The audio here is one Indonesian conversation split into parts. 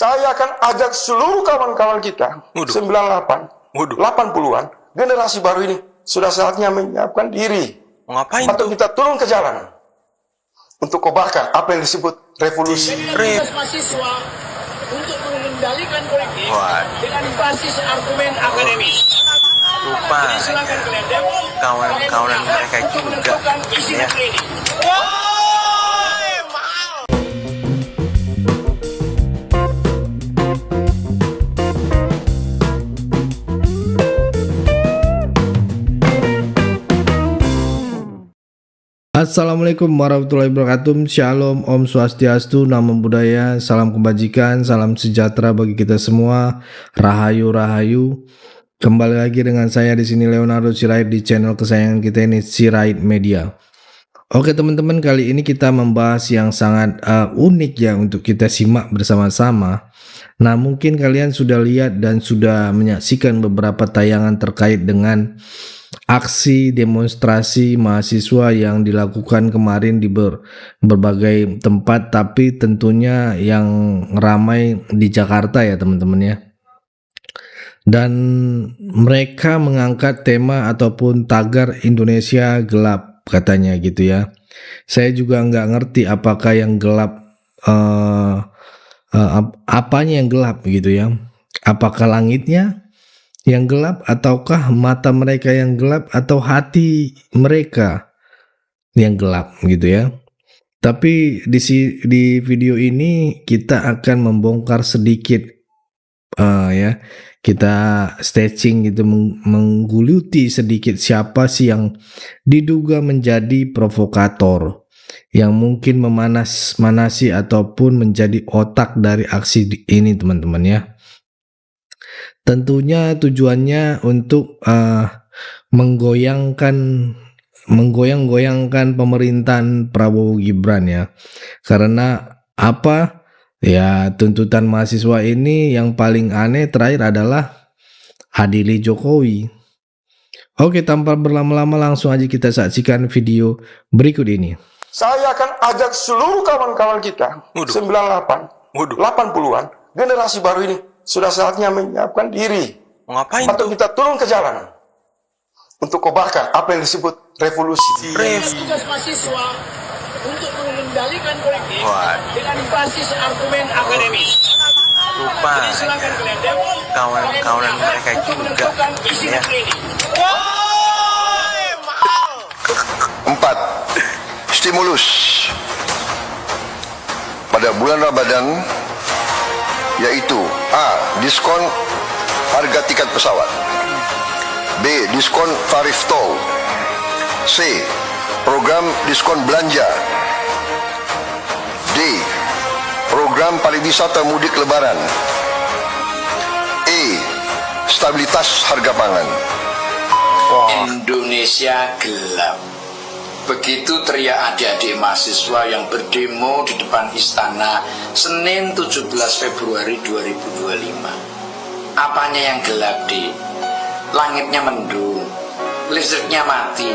Saya akan ajak seluruh kawan-kawan kita, 98, 80-an, generasi baru ini, sudah saatnya menyiapkan diri. Ngapain untuk tuh? kita turun ke jalan. Untuk kobarkan apa yang disebut revolusi. Mahasiswa untuk mengendalikan kolektif dengan basis argumen akademis. Lupa kawan-kawan mereka juga ya. Assalamualaikum warahmatullahi wabarakatuh. Shalom, Om Swastiastu, Namo Buddhaya, salam kebajikan, salam sejahtera bagi kita semua. Rahayu Rahayu. Kembali lagi dengan saya di sini Leonardo Sirait di channel kesayangan kita ini, Sirait Media. Oke teman-teman, kali ini kita membahas yang sangat unik ya untuk kita simak bersama-sama. Nah, mungkin kalian sudah lihat dan sudah menyaksikan beberapa tayangan terkait dengan aksi demonstrasi mahasiswa yang dilakukan kemarin di berbagai tempat, tapi tentunya yang ramai di Jakarta ya teman-teman ya. Dan mereka mengangkat tema ataupun tagar Indonesia gelap katanya gitu ya. Saya juga nggak ngerti apakah yang gelap apanya yang gelap gitu ya. Apakah langitnya yang gelap, ataukah mata mereka yang gelap, atau hati mereka yang gelap gitu ya. Tapi di video ini kita akan membongkar sedikit ya, kita stretching gitu, mengguluti sedikit siapa sih yang diduga menjadi provokator, yang mungkin memanasi ataupun menjadi otak dari aksi ini teman-teman ya. Tentunya tujuannya untuk menggoyang-goyangkan pemerintahan Prabowo Gibran ya. Karena apa? Ya, tuntutan mahasiswa ini yang paling aneh terakhir adalah adili Jokowi. Oke, tanpa berlama-lama langsung aja kita saksikan video berikut ini. Saya akan ajak seluruh kawan-kawan kita, 98, 80-an, generasi baru ini, sudah saatnya menyiapkan diri. Ngapain untuk tuh? kita turun ke jalan. Untuk kobarkan apa yang disebut revolusi. Tugas mahasiswa untuk mengendalikan kolektif dengan basis argumen akademis. Lupa Silakan kalian demo. kawan-kawan mereka juga ya. 4. Stimulus pada bulan Ramadan, yaitu A. Diskon harga tiket pesawat, B. Diskon tarif tol, C. Program diskon belanja, D. Program pariwisata mudik lebaran, E. Stabilitas harga pangan. Indonesia gelap. Begitu teriak adik-adik mahasiswa yang berdemo di depan istana Senin 17 Februari 2025. Apanya yang gelap, Dik? Langitnya mendung, listriknya mati.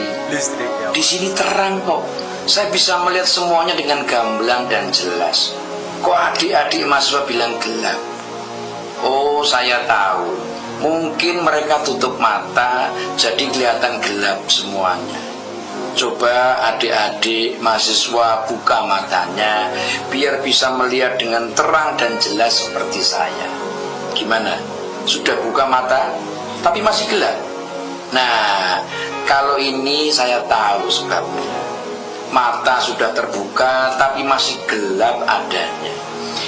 Di sini terang kok. Saya bisa melihat semuanya dengan gamblang dan jelas. Kok adik-adik mahasiswa bilang gelap? Oh, saya tahu. Mungkin mereka tutup mata, jadi kelihatan gelap semuanya. Coba adik-adik mahasiswa buka matanya, biar bisa melihat dengan terang dan jelas seperti saya. Gimana? Sudah buka mata, tapi masih gelap? Nah, kalau ini saya tahu sebabnya. Mata sudah terbuka, tapi masih gelap adanya.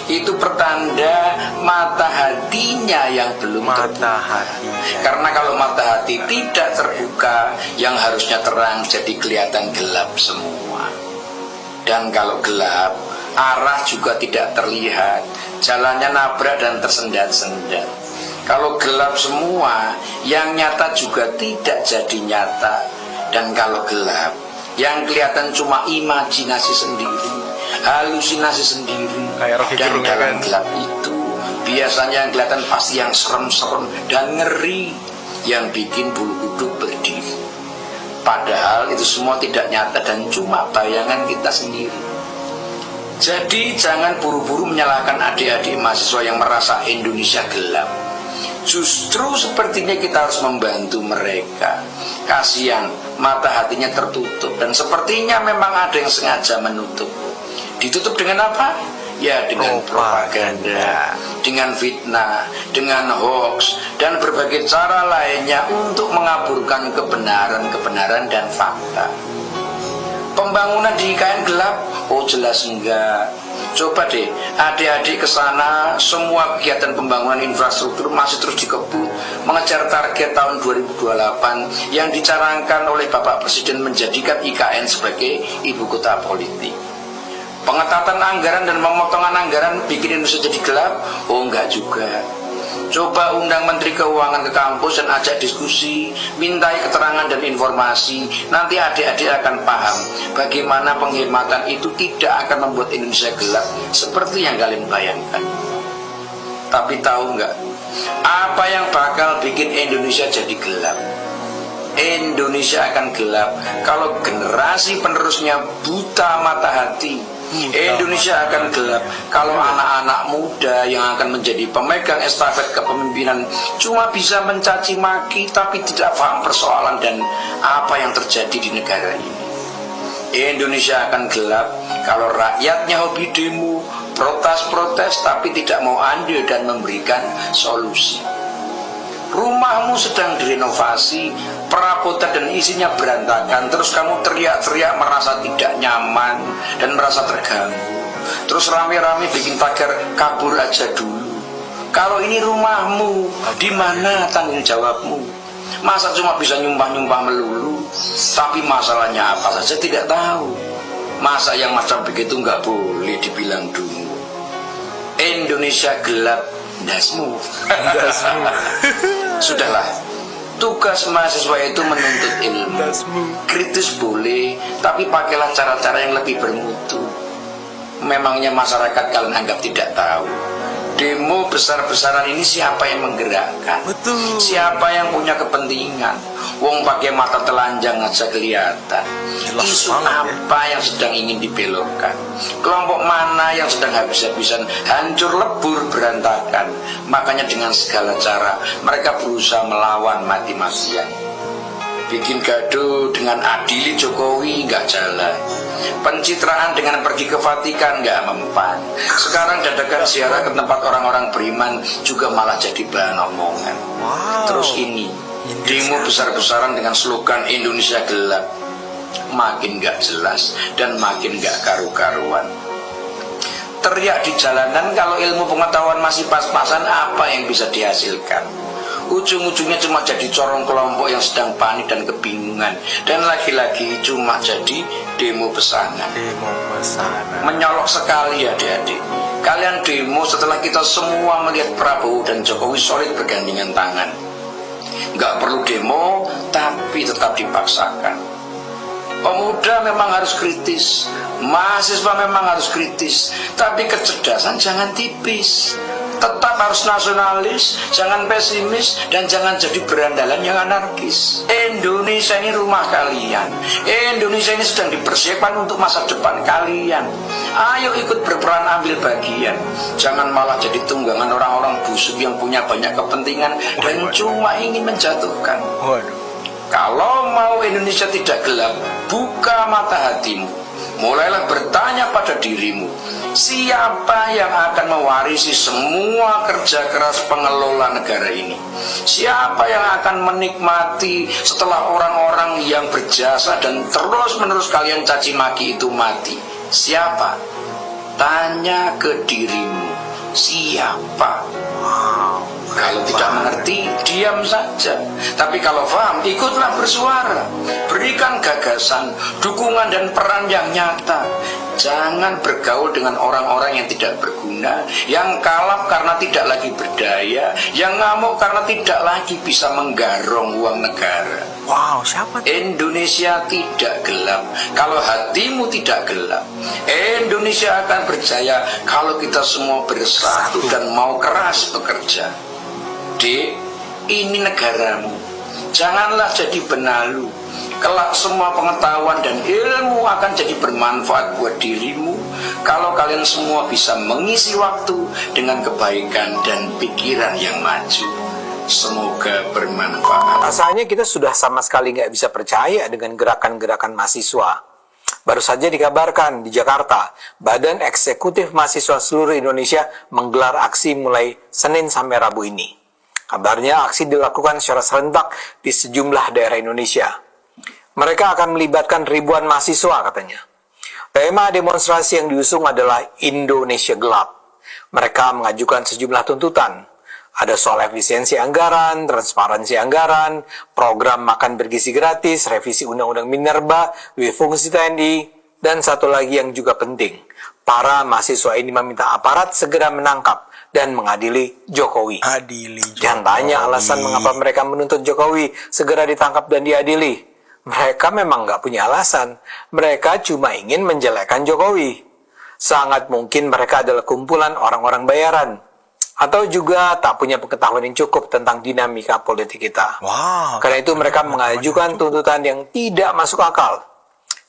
Itu pertanda mata hatinya yang belum terbuka. Karena kalau mata hati tidak terbuka, yang harusnya terang jadi kelihatan gelap semua. Dan kalau gelap, arah juga tidak terlihat, jalannya nabrak dan tersendat-sendat. Kalau gelap semua, yang nyata juga tidak jadi nyata. Dan kalau gelap, yang kelihatan cuma imajinasi sendiri, halusinasi sendiri. Dan dalam gelap itu biasanya yang kelihatan pasti yang serem-serem dan ngeri, yang bikin bulu kuduk berdiri. Padahal itu semua tidak nyata dan cuma bayangan kita sendiri. Jadi jangan buru-buru menyalahkan adik-adik mahasiswa yang merasa Indonesia gelap. Justru sepertinya kita harus membantu mereka. Kasihan, mata hatinya tertutup, dan sepertinya memang ada yang sengaja menutup. Ditutup dengan apa? Ya dengan propaganda, dengan fitnah, dengan hoax, dan berbagai cara lainnya untuk mengaburkan kebenaran dan fakta. Pembangunan di IKN gelap? Oh jelas enggak. Coba deh adik-adik ke sana, semua kegiatan pembangunan infrastruktur masih terus dikebut mengejar target tahun 2028 yang dicanangkan oleh Bapak Presiden menjadikan IKN sebagai ibu kota politik. Pengetatan anggaran dan pemotongan anggaran bikin Indonesia jadi gelap? Oh enggak juga. Coba undang Menteri Keuangan ke kampus dan ajak diskusi, mintai keterangan dan informasi. Nanti adik-adik akan paham bagaimana penghematan itu tidak akan membuat Indonesia gelap seperti yang kalian bayangkan. Tapi tahu nggak, apa yang bakal bikin Indonesia jadi gelap? Indonesia akan gelap kalau generasi penerusnya buta mata hati. Indonesia akan gelap kalau anak-anak muda yang akan menjadi pemegang estafet kepemimpinan cuma bisa mencaci maki tapi tidak paham persoalan dan apa yang terjadi di negara ini. Indonesia akan gelap kalau rakyatnya hobi demo, protes tapi tidak mau andil dan memberikan solusi. Rumahmu sedang direnovasi, perabotan dan isinya berantakan, terus kamu teriak-teriak merasa tidak nyaman dan merasa terganggu. Terus rame-rame bikin tagar kabur aja dulu. Kalau ini rumahmu, di mana tanggung jawabmu? Masa cuma bisa nyumpah-nyumpah melulu? Tapi masalahnya apa saja tidak tahu. Masa yang macam begitu nggak boleh dibilang dulu. Indonesia gelap. Dasmu. Sudahlah, tugas mahasiswa itu menuntut ilmu. Kritis boleh, tapi pakailah cara-cara yang lebih bermutu. Memangnya masyarakat kalian anggap tidak tahu? Demo besar-besaran ini siapa yang menggerakkan? Betul. Siapa yang punya kepentingan? Wong pakai mata telanjang aja kelihatan. Isu apa yang sedang ingin dibelokkan? Kelompok mana yang sedang habis-habisan hancur lebur berantakan? Makanya dengan segala cara mereka berusaha melawan mati-matian. Bikin gaduh dengan adili Jokowi nggak jalan. Pencitraan dengan pergi ke Vatikan nggak mempan. Sekarang dadakan ziarah ke tempat orang-orang beriman juga malah jadi bahan omongan. Terus ini demo besar-besaran dengan slogan Indonesia gelap, makin nggak jelas dan makin nggak karu-karuan. Teriak di jalanan kalau ilmu pengetahuan masih pas-pasan, apa yang bisa dihasilkan? Ujung-ujungnya cuma jadi corong kelompok yang sedang panik dan kebingungan, dan lagi-lagi cuma jadi demo pesanan. Menyolok sekali adik-adik. Kalian demo setelah kita semua melihat Prabowo dan Jokowi solid bergandengan tangan. Nggak perlu demo, tapi tetap dipaksakan. Pemuda memang harus kritis, mahasiswa memang harus kritis, tapi kecerdasan jangan tipis. Tetap harus nasionalis, jangan pesimis, dan jangan jadi berandalan yang anarkis. Indonesia ini rumah kalian. Indonesia ini sedang dipersiapkan untuk masa depan kalian. Ayo ikut berperan, ambil bagian. Jangan malah jadi tunggangan orang-orang busuk yang punya banyak kepentingan dan cuma ingin menjatuhkan. Kalau mau Indonesia tidak gelap, buka mata hatimu. Mulailah bertanya pada dirimu, siapa yang akan mewarisi semua kerja keras pengelola negara ini? Siapa yang akan menikmati setelah orang-orang yang berjasa dan terus-menerus kalian caci maki itu mati? Siapa? Tanya ke dirimu, siapa? Kalau tidak mengerti, diam saja. Tapi kalau paham, ikutlah bersuara. Berikan gagasan, dukungan dan peran yang nyata. Jangan bergaul dengan orang-orang yang tidak berguna, yang kalap karena tidak lagi berdaya, yang ngamuk karena tidak lagi bisa menggarong uang negara. Wow, siapa? Indonesia tidak gelap kalau hatimu tidak gelap. Indonesia akan berjaya kalau kita semua bersatu dan mau keras bekerja. Dek, ini negaramu. Janganlah jadi benalu. Kelak semua pengetahuan dan ilmu akan jadi bermanfaat buat dirimu, kalau kalian semua bisa mengisi waktu dengan kebaikan dan pikiran yang maju. Semoga bermanfaat. Rasanya kita sudah sama sekali nggak bisa percaya dengan gerakan-gerakan mahasiswa. Baru saja dikabarkan di Jakarta, Badan Eksekutif Mahasiswa seluruh Indonesia menggelar aksi mulai Senin sampai Rabu ini. Kabarnya aksi dilakukan secara serentak di sejumlah daerah Indonesia. Mereka akan melibatkan ribuan mahasiswa katanya. Tema demonstrasi yang diusung adalah Indonesia Gelap. Mereka mengajukan sejumlah tuntutan. Ada soal efisiensi anggaran, transparansi anggaran, program makan bergizi gratis, revisi Undang-Undang Minerba, duit fungsi TNI, dan satu lagi yang juga penting. Para mahasiswa ini meminta aparat segera menangkap dan mengadili Jokowi. Jangan tanya alasan mengapa mereka menuntut Jokowi segera ditangkap dan diadili. Mereka memang nggak punya alasan. Mereka cuma ingin menjelekkan Jokowi. Sangat mungkin mereka adalah kumpulan orang-orang bayaran. Atau juga tak punya pengetahuan yang cukup tentang dinamika politik kita. Karena itu mereka mengajukan tuntutan yang tidak masuk akal.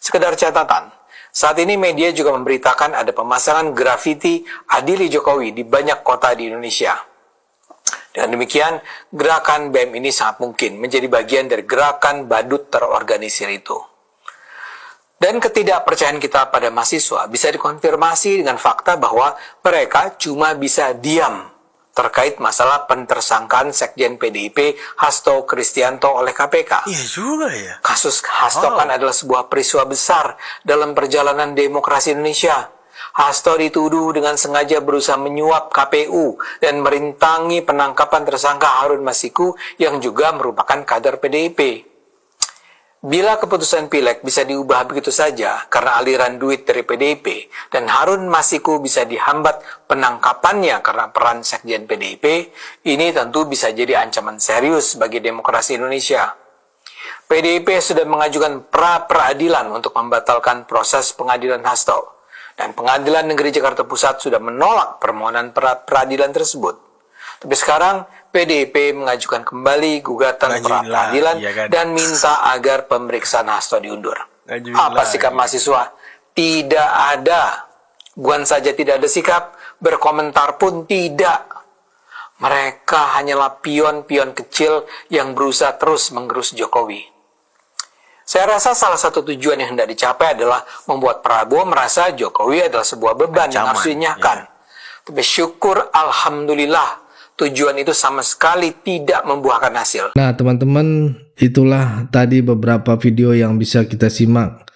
Sekedar catatan, saat ini media juga memberitakan ada pemasangan grafiti adili Jokowi di banyak kota di Indonesia. Dengan demikian, gerakan BEM ini sangat mungkin menjadi bagian dari gerakan badut terorganisir itu. Dan ketidakpercayaan kita pada mahasiswa bisa dikonfirmasi dengan fakta bahwa mereka cuma bisa diam terkait masalah pentersangkaan Sekjen PDIP Hasto Kristianto oleh KPK. Iya juga ya. Kasus Hasto kan adalah sebuah peristiwa besar dalam perjalanan demokrasi Indonesia. Hasto dituduh dengan sengaja berusaha menyuap KPU dan merintangi penangkapan tersangka Harun Masiku yang juga merupakan kader PDIP. Bila keputusan Pileg bisa diubah begitu saja karena aliran duit dari PDIP dan Harun Masiku bisa dihambat penangkapannya karena peran Sekjen PDIP, ini tentu bisa jadi ancaman serius bagi demokrasi Indonesia. PDIP sudah mengajukan pra-peradilan untuk membatalkan proses pengadilan Hasto, dan Pengadilan Negeri Jakarta Pusat sudah menolak permohonan pra-peradilan tersebut. Tapi sekarang PDIP mengajukan kembali gugatan pra-peradilan dan minta agar pemeriksaan Hasto diundur. Apa sikap mahasiswa? Tidak ada. Bukan saja tidak ada sikap, berkomentar pun tidak. Mereka hanyalah pion-pion kecil yang berusaha terus menggerus Jokowi. Saya rasa salah satu tujuan yang hendak dicapai adalah membuat Prabowo merasa Jokowi adalah sebuah beban yang harus dinyahkan. Tapi syukur alhamdulillah, tujuan itu sama sekali tidak membuahkan hasil. Nah teman-teman, itulah tadi beberapa video yang bisa kita simak,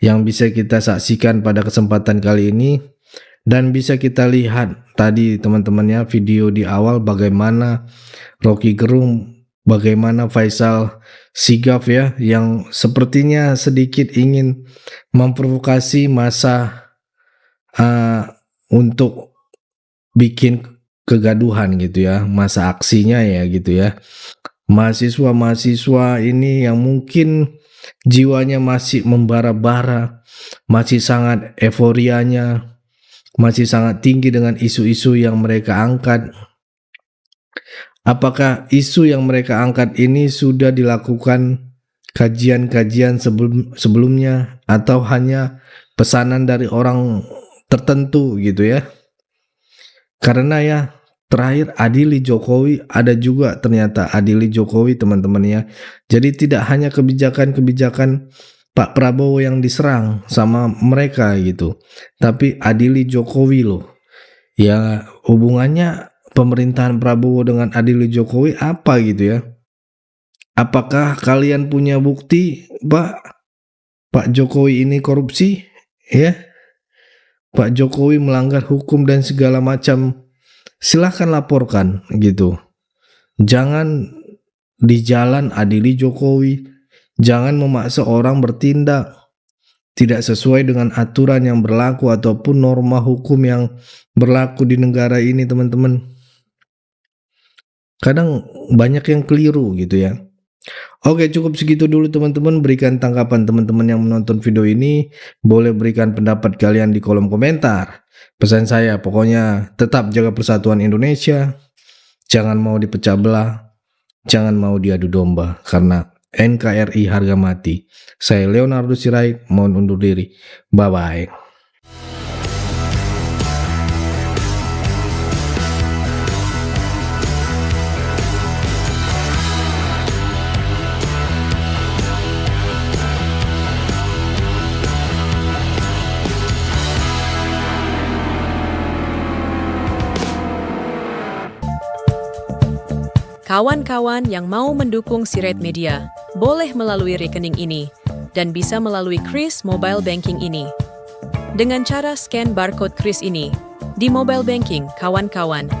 yang bisa kita saksikan pada kesempatan kali ini. Dan bisa kita lihat tadi teman-temannya video di awal bagaimana Rocky Gerung, bagaimana Faisal Sigaf ya, yang sepertinya sedikit ingin memprovokasi massa untuk bikin kegaduhan gitu ya, masa aksinya ya gitu ya. Mahasiswa-mahasiswa ini yang mungkin jiwanya masih membara-bara, masih sangat euforianya, masih sangat tinggi dengan isu-isu yang mereka angkat. Apakah isu yang mereka angkat ini sudah dilakukan kajian-kajian sebelumnya atau hanya pesanan dari orang tertentu gitu ya? Karena ya terakhir adili Jokowi, ada juga ternyata adili Jokowi teman-teman ya. Jadi tidak hanya kebijakan-kebijakan Pak Prabowo yang diserang sama mereka gitu, tapi adili Jokowi loh. Ya hubungannya pemerintahan Prabowo dengan adili Jokowi apa gitu ya? Apakah kalian punya bukti Pak Jokowi ini korupsi ya? Pak Jokowi melanggar hukum dan segala macam, silahkan laporkan gitu. Jangan di jalan adili Jokowi. Jangan memaksa orang bertindak tidak sesuai dengan aturan yang berlaku ataupun norma hukum yang berlaku di negara ini teman-teman. Kadang banyak yang keliru gitu ya. Oke, cukup segitu dulu teman-teman. Berikan tanggapan teman-teman yang menonton video ini. Boleh berikan pendapat kalian di kolom komentar. Pesan saya pokoknya tetap jaga persatuan Indonesia. Jangan mau dipecah belah. Jangan mau diadu domba. Karena NKRI harga mati. Saya Leonardo Sirait, mohon undur diri. Bye-bye. Kawan-kawan yang mau mendukung Sirait Media, boleh melalui rekening ini, dan bisa melalui Kris Mobile Banking ini. Dengan cara scan barcode Kris ini, di mobile banking, kawan-kawan.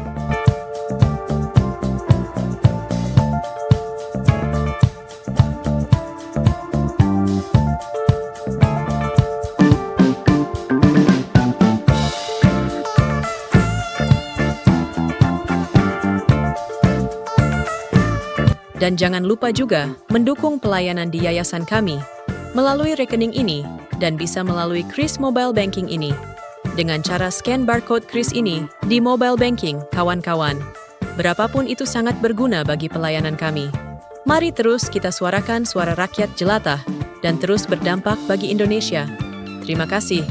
Dan jangan lupa juga mendukung pelayanan di yayasan kami melalui rekening ini dan bisa melalui Kris Mobile Banking ini. Dengan cara scan barcode Kris ini di mobile banking, kawan-kawan. Berapapun itu sangat berguna bagi pelayanan kami. Mari terus kita suarakan suara rakyat jelata dan terus berdampak bagi Indonesia. Terima kasih.